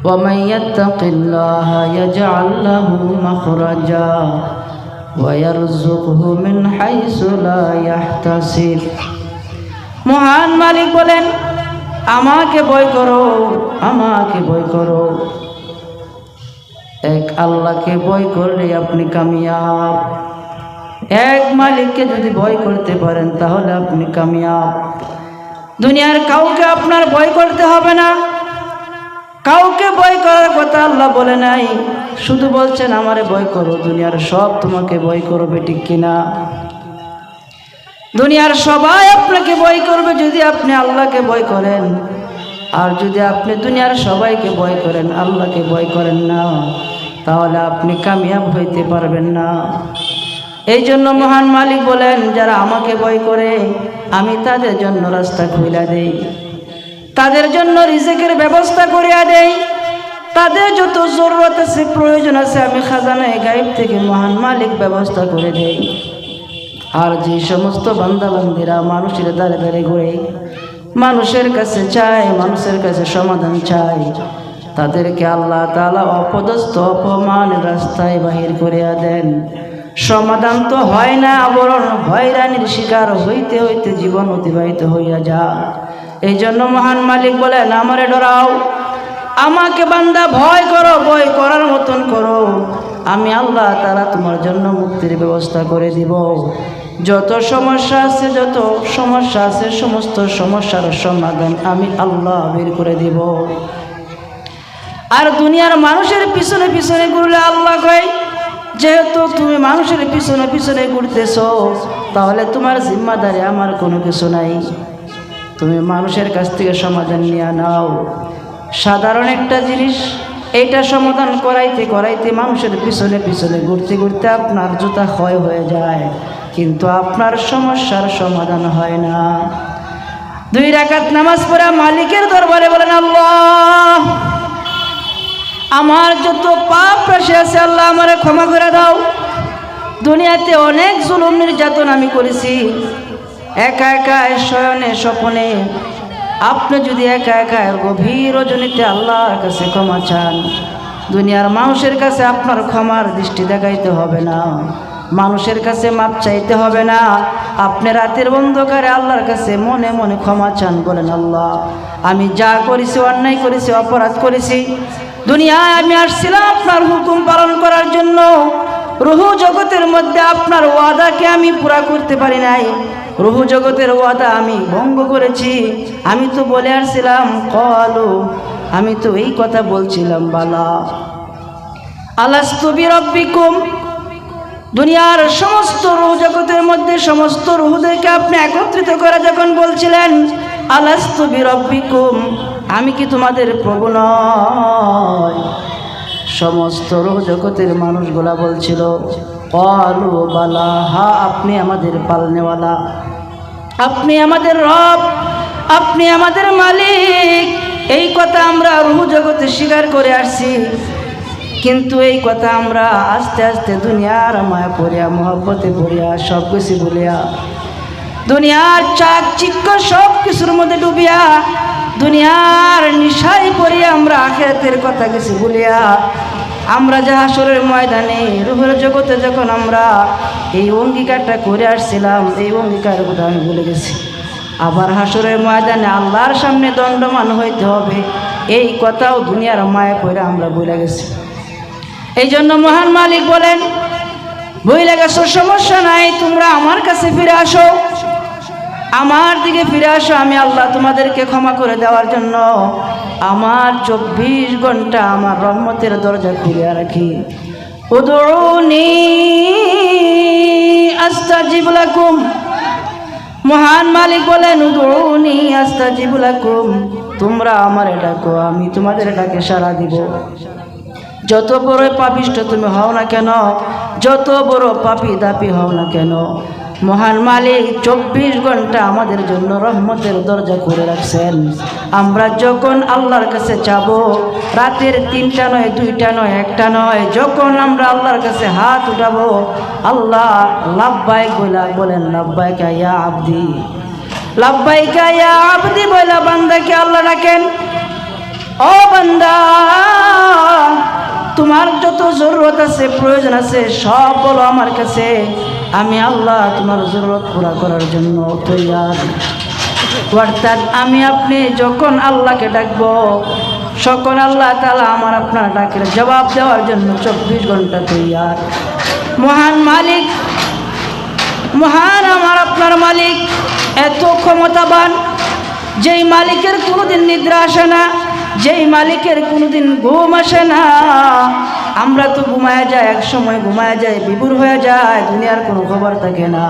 ومن يتق الله يجعل له مخرجا ويرزقه من حيث لا يحتسب। মহান মালিক বলেন, আমাকে ভয় করো, আমাকে ভয় করো। এক আল্লাহকে ভয় করলে আপনি কামিয়াব। এক মালিককে যদি ভয় করতে পারেন তাহলে আপনি কামিয়াব। দুনিয়ার কাউকে আপনার ভয় করতে হবে না, কাউকে ভয় করার কথা আল্লাহ বলে নাই, শুধু বলছেন আমারে ভয় করো। দুনিয়ার সব তোমাকে ভয় করবে, ঠিক কিনা? দুনিয়ার সবাই আপনাকে ভয় করবে যদি আপনি আল্লাহকে ভয় করেন। আর যদি আপনি দুনিয়ার সবাইকে ভয় করেন, আল্লাহকে ভয় করেন না, তাহলে আপনি কামিয়াব হইতে পারবেন না। এই জন্য মহান মালিক বলেন, যারা আমাকে ভয় করে আমি তাদের জন্য রাস্তা খুলে দেই, তাদের জন্য রিজিকের ব্যবস্থা করিয়া দেই, তাদের যত জরুরত আছে, প্রয়োজন আছে, আমি খাজানায়ে গায়েব থেকে মহান মালিক ব্যবস্থা করে দেই। আর যে সমস্ত বান্দাবান্দিরা মানুষের দ্বারে দ্বারে ঘুরে মানুষের কাছে চায়, মানুষের কাছে সমাধান চায়, তাদেরকে আল্লাহ তাআলা অপদস্থ অপমানের রাস্তায় বাহির করিয়া দেন। সমাধান তো হয় না, বরং হয়রানির শিকার হইতে হইতে জীবন অতিবাহিত হইয়া যায়। এই জন্য মহান মালিক বলেন, আমারে ডরাও, আমাকে বান্দা ভয় করো, ভয় করার মতন করো, আমি আল্লাহ তাআলা তোমার জন্য মুক্তির ব্যবস্থা করে দিব। যত সমস্যা আছে, যত সমস্যা আছে, সমস্ত সমস্যার সমাধান আমি আল্লাহ বের করে দিব। আর দুনিয়ার মানুষের পিছনে পিছনে ঘুরলে আল্লাহ কয়, যেহেতু তুমি মানুষের পিছনে পিছনে ঘুরতেছ, তাহলে তোমার জিম্মাদারি আমার কোনো কিছু নাই, তুমি মানুষের কাছ থেকে সমাধান নিয়ে নাও। সাধারণ একটা জিনিস, এইটা সমাধান করাইতে করাইতে মানুষের পিছনে পিছনে ঘুরতে ঘুরতে আপনার জুতা ক্ষয় হয়ে যায়, কিন্তু আপনার সমস্যার সমাধান হয় না। 2 রাকাত নামাজ পড়া মালিকের দরবারে বলেন, আল্লাহ আমার যত পাপ রাশি আছে আল্লাহ আমারে ক্ষমা করে দাও। দুনিয়াতে অনেক জুলুম নির্যাতন আমি করেছি, একা একা শয়নে স্বপনে। আপনি যদি একা একা গভীর রজনীতে আল্লাহর কাছে ক্ষমা চান, দুনিয়ার মানুষের কাছে আপনার ক্ষমার দৃষ্টি দেখাইতে হবে না, মানুষের কাছে মাপ চাইতে হবে না। আপনি রাতের অন্ধকারে আল্লাহর কাছে মনে মনে ক্ষমা চান, বলেন, আল্লাহ আমি যা করেছি, অন্যায় করেছি, অপরাধ করেছি, দুনিয়ায় আমি আসছিলাম আপনার হুকুম পালন করার জন্য, রুহু জগতের মধ্যে আপনার ওয়াদাকে আমি পুরা করতে পারি নাই, রুহু জগতের ওয়াদা আমি ভঙ্গ করেছি। আমি তো বলে আসছিলাম, ক্বালু আমি তো এই কথা বলছিলাম, বালা আলাস্তু বিরাব্বিকুম। দুনিয়ার সমস্ত রুহু জগতের মধ্যে সমস্ত রুহুদেরকে আপনি একত্রিত করে যখন বলছিলেন, আলাস্তু বিরাব্বিকুম, আমি কি তোমাদের প্রভু নয়? সমস্ত রুহ জগতের মানুষগুলা বলছিল, ক্বালু বালা, হা আপনি আমাদের পালনেওয়ালা, আপনি আমাদের রব, আপনি আমাদের মালিক। এই কথা আমরা রুহ জগতে স্বীকার করে আসছি, কিন্তু এই কথা আমরা আস্তে আস্তে দুনিয়ার মায়া পড়িয়া, মহব্বতে পড়িয়া, সব কিছু বলিয়া, দুনিয়ার চাকচিক্য সব কিছুর মধ্যে ডুবিয়া, দুনিয়ার নিশায় পড়িয়া আমরা আখিরাতের কথা কিছু বলিয়া, আমরা যে হাসরের ময়দানে রূহের জগতে যখন আমরা এই অঙ্গীকারটা করে আসছিলাম, এই অঙ্গীকারের কথা আমি ভুলে গেছি। আবার হাসরের ময়দানে আল্লাহর সামনে দণ্ডমান হইতে হবে, এই কথাও দুনিয়ার মায়া পড়ে আমরা ভুলে গেছি। এই জন্য মহান মালিক বলেন, ভুলে গেছো সমস্যা নাই, তোমরা আমার কাছে ফিরে আসো, আমার দিকে ফিরে আসো, আমি আল্লাহ তোমাদেরকে ক্ষমা করে দেওয়ার জন্য আমার 24 ঘন্টা আমার রহমতের দরজা খুলে রাখি। উদউনি আস্তাজিব লাকুম। মহান মালিক বলেন, উদউনি আস্তাজিব লাকুম, তোমরা আমারে ডাকো, আমি তোমাদের ডাকে সাড়া দিব। যত বড় পাপিষ্ঠ তুমি হও না কেন, যত বড় পাপী দাপী হও না কেন, মহান মালিক 24 ঘন্টা আমাদের জন্য রহমতের দরজা খুলে রাখছেন। আমরা যখন আল্লাহর কাছে যাব, রাতের 3টা নয়, 2টা নয়, 1টা নয়, যখন আমরা আল্লাহর কাছে হাত উঠাবো, আল্লাহ লাব্বাইক বলেন, লাব্বাইকা ইয়া আবদি, লাব্বাইকা ইয়া আবদি বলে বান্দাকে আল্লাহ ডাকেন, ও বান্দা জরুরত আছে, প্রয়োজন আছে, সব বলো আমার কাছে, আমি আল্লাহ তোমার জরুরত পুরা করার জন্য তৈয়ার। অর্থাৎ আমি আপনি যখন আল্লাহকে ডাকবো, সকল আল্লাহ তাআলা আমার আপনার ডাকের জবাব দেওয়ার জন্য 24 ঘন্টা তৈয়ার। মহান মালিক, মহান আমার আপনার মালিক এত ক্ষমতাবান, যেই মালিকের কোনোদিন নিদ্রা আসে না, যেই মালিকের কোনোদিন ঘুম আসে না। আমরা তো ঘুমায় যাই, এক সময় ঘুমায় যায়, বিভোর হয়ে যায়, দুনিয়ার কোনো খবর থাকে না।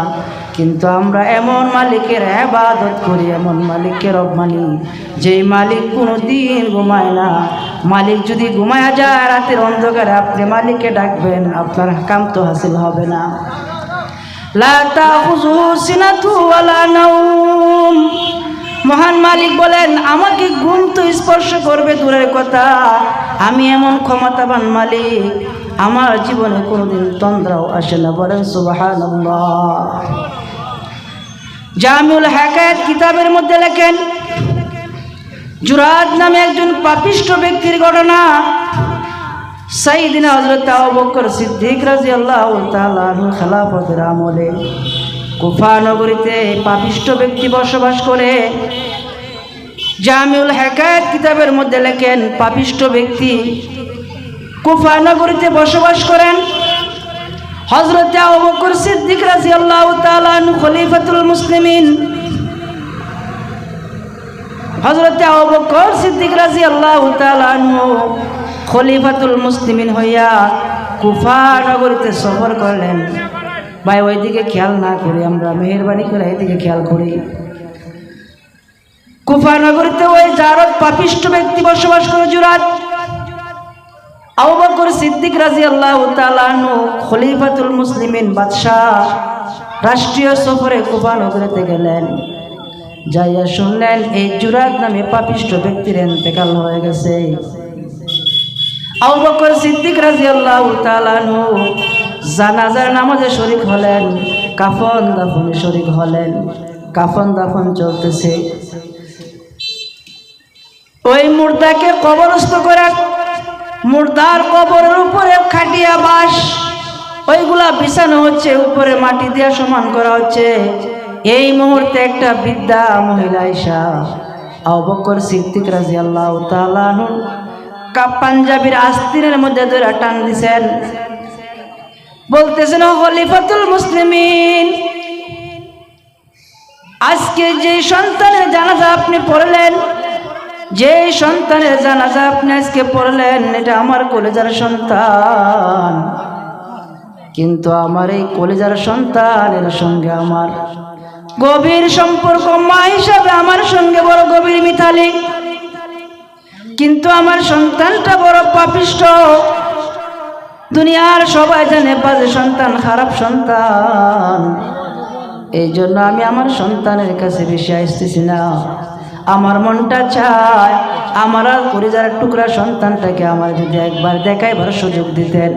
কিন্তু আমরা এমন মালিকের ইবাদত করি, এমন মালিকের রব মানি, যেই মালিক কোনোদিন ঘুমায় না। মালিক যদি ঘুমায় যায় রাতের অন্ধকারে, আপনি মালিককে ডাকবেন, আপনার কাম তো হাসিল হবে না। লা তাখুযুহু সিনাতু ওয়ালা নাওম। মহান মালিক বলেন, আমাকে ঘুম তো স্পর্শ করবে দূরের কথা, আমি এমন ক্ষমতাবান মালিক, আমার জীবনে কোনোদিন তন্দ্রাও আসে না। বলেন সুবহানাল্লাহ। জামিউল হাকায়াত কিতাবের মধ্যে লেখেন, জুরাদ নামে একজন পাপিষ্ঠ ব্যক্তির ঘটনা। সাইয়েদিনা হযরত আবু বকর সিদ্দিক রাদিয়াল্লাহু তাআলা আনহু খেলাফতের আমলে কুফা নগরীতে পাপিষ্ঠ ব্যক্তি বসবাস করে। জামিউল হাকায়াত কিতাবের মধ্যে লেখেন, পাপিষ্ঠ ব্যক্তি কুফা নগরীতে বসবাস করেন। হযরত আবু বকর সিদ্দিক রাদিয়াল্লাহু তাআলা আনহু খলিফাতুল মুসলিমিন, হযরত আবু বকর সিদ্দিক রাদিয়াল্লাহু তাআলা আনহু খলিফাতুল মুসলিমিন হইয়া কুফা নগরীতে সফর করলেন। ভাই ওইদিকে খেয়াল না করি, আমরা মেহেরবানি করে এইদিকে খেয়াল করি। কুফা নগরীতে ওই জারদ পাপিষ্ঠ ব্যক্তি বসবাস করে জুরাদ। আবু বকর সিদ্দিক রাদিয়াল্লাহু তাআলা আনহু খলিফাতুল মুসলিমিন বাদশাহ রাষ্ট্রীয় সফরে কুফা নগরীতে গেলেন। যাইয়া শুনলেন এই জুরাদ নামে পাপিষ্ঠ ব্যক্তির ইন্তেকাল হয়ে গেছে। আবু বকর সিদ্দিক রাদিয়াল্লাহু তাআলা আনহু জানাজার নামাজে শরীক হলেন, কাফন দাফনে শরীক হলেন। কাফন দাফন চলতেছে। ওই মুর্দাকে কবরস্থ করে, মুর্দার কবরের উপরে খাটিয়া বাঁশ ওইগুলা বিছানো হচ্ছে, উপরে মাটি দিয়ে সমান করা হচ্ছে। এই মুহূর্তে একটা বৃদ্ধা মহিলা আয়েশা আবু বকর সিদ্দিক রাদিয়াল্লাহু তাআলা আনহু পাঞ্জাবির আস্তিনের মধ্যে ধরে টান দিছেন, বলতেছেন, ও খলিফাতুল মুসলিমিন, আজকে যে সন্তানের জানাজা আপনি পড়লেন, যে সন্তানের জানাজা আপনি আজকে পড়লেন, এটা আমার কলেজার সন্তান। কিন্তু আমার এই কলেজার সন্তানের সঙ্গে আমার গভীর সম্পর্ক, মা হিসাবে আমার সঙ্গে বড় গভীর মিতালি। কিন্তু আমার সন্তানটা বড় পাপিষ্ঠ। দুনিয়ার সবাই জানে বাজে সন্তান, খারাপ সন্তান। এই জন্য আমি আমার সন্তানের কাছে বেশি আসতেছি না। আমার মনটা চায় আমার কলিজার টুকরা সন্তানটাকে আমার যদি একবার দেখাইবার সুযোগ দিতেন।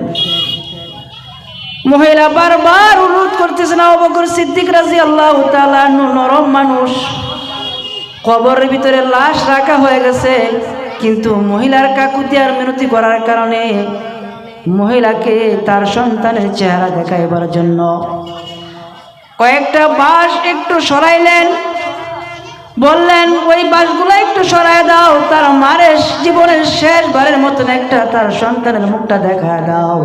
মহিলা বারবার অনুরোধ করতেছেন। আবু বকর সিদ্দিক রাদিয়াল্লাহু তাআলা আনহু নরম মানুষ, কবরের ভিতরে লাশ রাখা হয়ে গেছে, কিন্তু মহিলার কাকুতি আর মিনতি করার কারণে মহিলাকে তার সন্তানের চেহারা দেখাইবার জন্য কয়েকটা বাঁশ একটু সরাইলেন, বললেন ওই বাঁশগুলো একটু সরাই দাও, তার মারের জীবনের শেষবারের মতন একটা তার সন্তানের মুখটা দেখা দাও।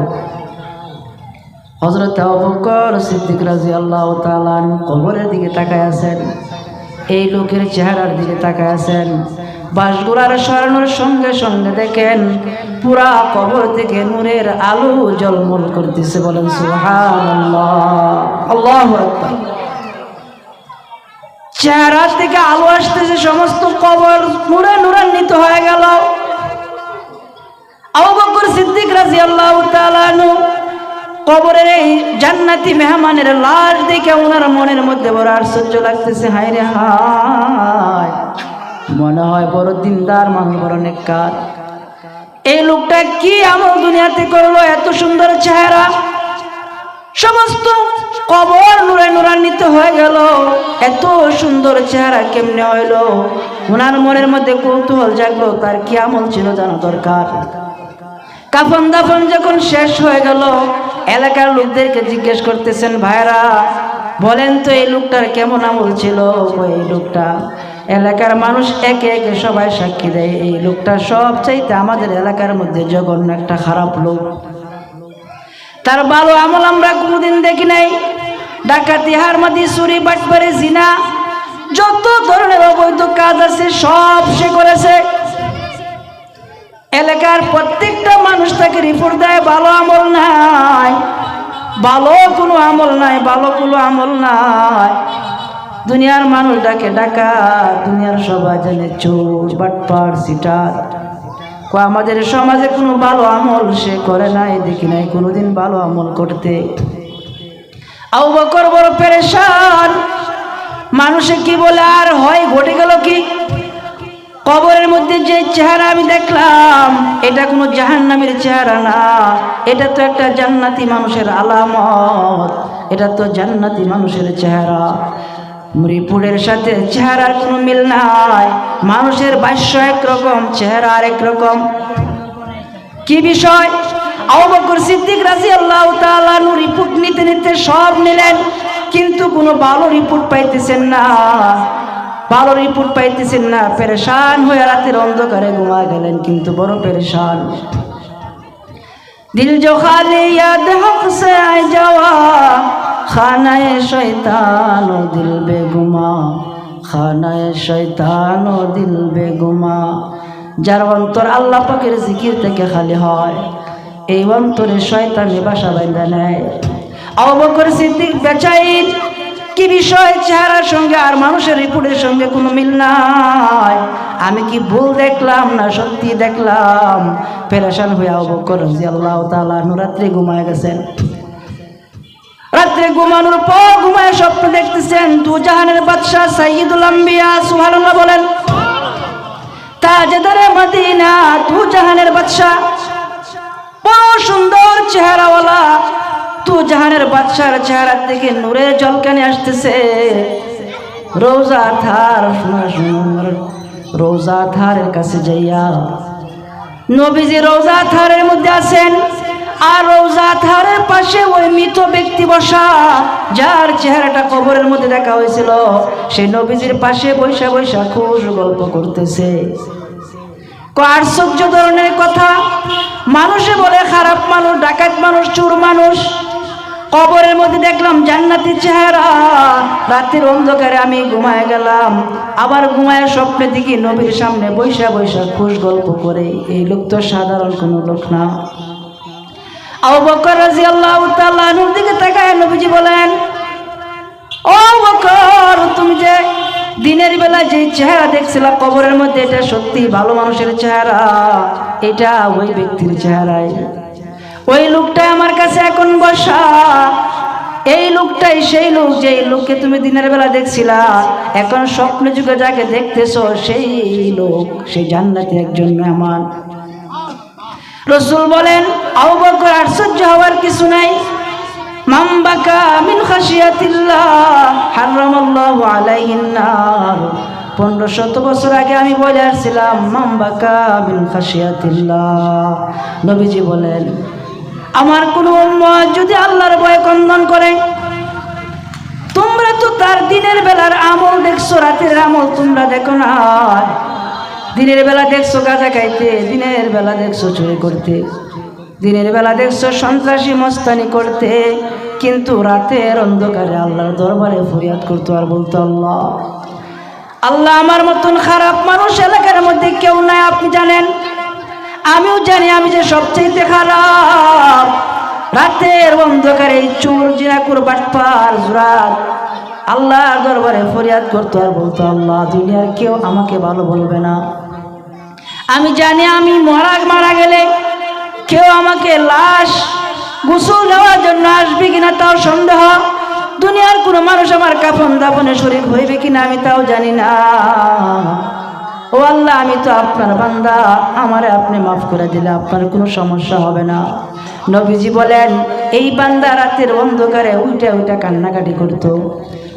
হযরত আবু বকর সিদ্দিক রাদিয়াল্লাহু তাআলা আনহু কবরের দিকে তাকায় আছেন, এই লোকের চেহারার দিকে তাকায় আছেন। বাঁশগুলার সরানোর সঙ্গে সঙ্গে দেখেন পুরা কবর থেকে নূরের আলো ঝলমল করতেছে। বলেন সুবহানাল্লাহ, আল্লাহু আকবার। চেহারা থেকে আলো আসতেছে, সমস্ত কবর নূরে নূরান্বিত হয়ে গেল। আবু বকর সিদ্দিক রাদিয়াল্লাহু তাআলা আনহু কবরের এই জান্নাতি মেহমানের লাশ দেখে ওনার মনের মধ্যে বড় আশ্চর্য লাগতেছে। হায় রে হায়, মনে হয় বড় দিনদার মানুষ, বড় নেককার। এই লোকটা কি আমল দুনিয়াতে করলো? এত সুন্দর চেহারা, সমস্ত কবর নূরে নূরান্বিত হয়ে গেল। এত সুন্দর চেহারা কেমনে হইল? ওনার মনের মধ্যে কৌতূহল জাগলো, তার কি আমল ছিল জানা দরকার। কাফন দাফন যখন শেষ হয়ে গেল, এলাকার লোকদেরকে জিজ্ঞেস করতেছেন, ভাইরা বলেন তো এই লোকটার কেমন আমল ছিল? এই লোকটা, এলাকার মানুষ একে একে সবাই সাক্ষী দেয়, এই লোকটা সবচাইতে আমাদের এলাকার মধ্যে জঘন্য একটা খারাপ লোক। তার ভালো আমল আমরা কোনোদিন দেখি নাই। ডাকাতি, হারমাদি, চুরি, বাটপারি, জিনা, যত ধরনের অবৈধ কাজ আছে সব সে করেছে। এলাকার প্রত্যেকটা মানুষ তাকে রিপোর্ট দেয়, ভালো আমল নাই, ভালো কোনো আমল নাই, ভালো কোনো আমল নাই। দুনিয়ার মানুষ ডাকে ডাকাত, দুনিয়ার সবাই জানে চোর, বাটপার, সিটার। আমাদের সমাজে কোনো ভালো আমল সে করে নাই, দেখি নাই কোনোদিন ভালো আমল করতে। আবু বকর বড় পেরেশান, মানুষে কি বলে আর হয়, ঘটে গেল কি? কবরের মধ্যে যে চেহারা আমি দেখলাম, এটা কোনো জাহান্নামের চেহারা না, এটা তো একটা জান্নাতি মানুষের আলামত, এটা তো জান্নাতি মানুষের চেহারা। রিপোর্টের সাথে চেহারার কোনো মিল নাই। মানুষের ভাষ্য একরকম, চেহারা আরেক রকম। কি বিষয়? আবু বকর সিদ্দিক রাদিয়াল্লাহু তাআলা আনহু রিপোর্ট নিতে নিতে সব নিলেন, কিন্তু কোনো ভালো রিপোর্ট পাইতেছেন না, ভালো রিপোর্ট পাইতেছেন না। পেরেশান হয়ে রাতের অন্ধকারে ঘুমায় গেলেন, কিন্তু বড় পেরেশান। দিল जो खाली याद हक से आ जावा, खानाए शैतान ও दिल बेगुमा, खानाए शैतान ও दिल बेगुमा। যার অন্তর আল্লাহ পাকের জিকির থেকে খালি হয়, এই অন্তরে শয়তানি বাসা বাঁধা নেয়। আবু বকর সিদ্দিক বেচাইন, কি বিষয়? চেহারার সঙ্গে আর মানুষের রিপোর্টের সঙ্গে কোনো মিল নাই। আমি কি ভুল দেখলাম না সত্যি দেখলাম? পেরেশান হয়ে আবু বকর রাদিয়াল্লাহু তাআলা আনহু রাত্রে ঘুমায় গেছেন। রাত্রে ঘুমানোর পর ঘুমায় স্বপ্ন দেখতেছেন, দু জাহানের বাদশা সাইয়্যিদুল আম্বিয়া, সুবহানাল্লাহ বলেন, তাজদারে মদিনা, দু জাহানের বাদশা, বড় সুন্দর চেহারাওয়ালা। দু জাহানের বাদশার চেহারা থেকে নূরের ঝলকানি আসতেছে। রোজা থার, রোজা থারের কাছে যাইয়া নবীজি রোজা থারের মধ্যে আছেন, আর রোজা থারের পাশে ওই মৃত ব্যক্তি বসা, যার চেহারাটা কবরের মধ্যে দেখা হয়েছিল, সেই নবীজির পাশে বৈশা বৈশা খুশ গল্প করতেছে। আশ্চর্য ধরনের কথা। মানুষে বলে খারাপ মানুষ, ডাকাত মানুষ, চোর মানুষ, কবরের মধ্যে দেখলাম জান্নাতি চেহারা। রাতের অন্ধকারে আমি ঘুমায় গেলাম, আবার ঘুমায় স্বপ্নে দেখি নবীর সামনে বৈশা বৈশা খুশ গল্প করে। এই লোক তো সাধারণ কোনো লোক না। আবু বকর রাদিয়াল্লাহু তাআলা আনহুর দিকে তাকায় নবীজি বলেন, ও বকর, তুমি যে দিনের বেলা যে চেহারা দেখছিলা কবরের মধ্যে, এটা সত্যি ভালো মানুষের চেহারা, এটা ওই ব্যক্তির চেহারাই। ওই লোকটা আমার কাছে এখন বসা, এই লোকটাই সেই লোক, যে লোককে তুমি দিনের বেলা দেখছিলা, এখন স্বপ্ন যুগে যাকে দেখতেছো সেই লোক, সেই জান্নাতি একজন মেহমান। রাসূল বলেন, আবু বকর, আশ্চর্য হওয়ার কিছু নাই। মান বাকা মিন খাশিয়াতিল্লাহ হারামাল্লাহু আলাইহিন নার। 1500 বছর আগে আমি বলে আসছিলাম, মান বাকা মিন খাশিয়াতিল্লাহ। নবীজি বলেন, আমার কোন উম্মত যদি আল্লাহর ভয়ে ক্রন্দন করে, তোমরা তো তার দিনের বেলার আমল দেখছো, রাতের আমল তোমরা দেখো না। দিনের বেলা দেখছো গাঁজা খাইতে, দিনের বেলা দেখছো চুরি করতে, দিনের বেলা দেখছো সন্ত্রাসী মস্তানি করতে, কিন্তু রাতের অন্ধকারে আল্লাহর দরবারে ফরিয়াদ করতো আর বলতো, আল্লাহ, আল্লাহ, আমার মতন খারাপ মানুষ এলাকার মধ্যে কেউ নাই, আপনি জানেন, আমিও জানি আমি যে সবচেয়ে খারাপ। রাতের অন্ধকারে চোর, জিনাকুর, বাটপার, জুরাত আল্লাহর দরবারে ফরিয়াদ করতো আর বলতো, আল্লাহ, দুনিয়ার কেউ আমাকে ভালো বলবে না। আমি জানি আমি মারা গেলে কেউ আমাকে লাশ গোসল দেওয়ার জন্য আসবে কিনা তাও সন্দেহ। দুনিয়ার কোনো মানুষ আমার কাফন দাফনে শরীক হইবে কিনা আমি তাও জানি না। ও আল্লাহ, আমি তো আপনার বান্দা, আমারে আপনি মাফ করে দিলে আপনার কোনো সমস্যা হবে না। নবীজি বলেন, এই বান্দা রাতের অন্ধকারে উইটা উইটা কান্নাকাটি করতো,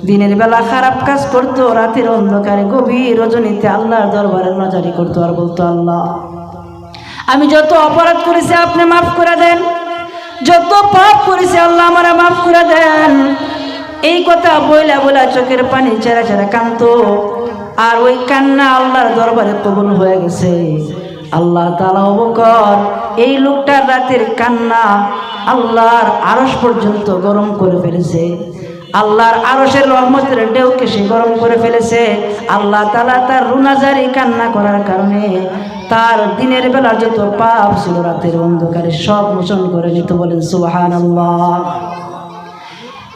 দিনের বেলা খারাপ কাজ করতো, রাতের অন্ধকারে গভীর রজনীতে আল্লাহর দরবারে নাজারি করতো আর বলতো, আল্লাহ, আমি যত অপরাধ করেছি আপনি মাফ করে দেন, যত পাপ করেছি আল্লাহ আমারে মাফ করে দেন। এই কথা বইলা বইলা চোখের পানি ছেড়া ছেড়া কাঁদতো। আর ওই কান্না আল্লাহর দরবারে কবুল হয়ে গেছে। আল্লাহ তাআলা আবু বকর এই লোকটার রাতের কান্না আল্লাহর আরশ পর্যন্ত গরম করে ফেলেছে। আল্লাহর আরশের রহমতের ঢেউকে সে গরম করে ফেলেছে। আল্লাহ তাআলা তার রুনাজারি কান্না করার কারণে তার দিনের বেলা যত পাপ ছিল রাতের অন্ধকারে সব মোচন করে নিতে। বলেন সুবহানাল্লাহ।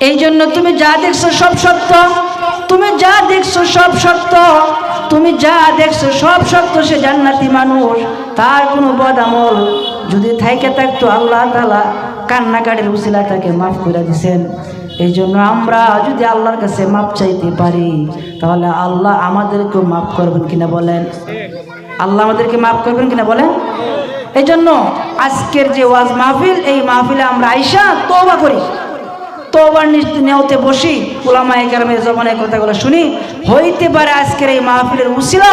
এই জন্য তুমি যা দেখছো সব সত্য, তুমি যা দেখছো সব সত্য, তুমি যা দেখছো সব সত্য। সে জান্নাতি মানুষ, তার কোনো বদ আমল যদি থাইকে থাকতো আল্লাহ তাআলা কান্নাকাটির উসিলা তাকে মাফ করে দিয়েছেন। এই জন্য আমরা যদি আল্লাহর কাছে মাপ চাইতে পারি তাহলে আল্লাহ আমাদেরকেও মাফ করবেন কিনা বলেন? আল্লাহ আমাদেরকে মাফ করবেন কিনা বলেন? এই জন্য আজকের যে ওয়াজ মাহফিল, এই মাহফিলে আমরা আইসা তওবা করি, তওবার নিয়তে বসি, উলামায়ে কেরামের জবানের কথাগুলো শুনি। হইতে পারে আজকের এই মাহফিলের উসিলা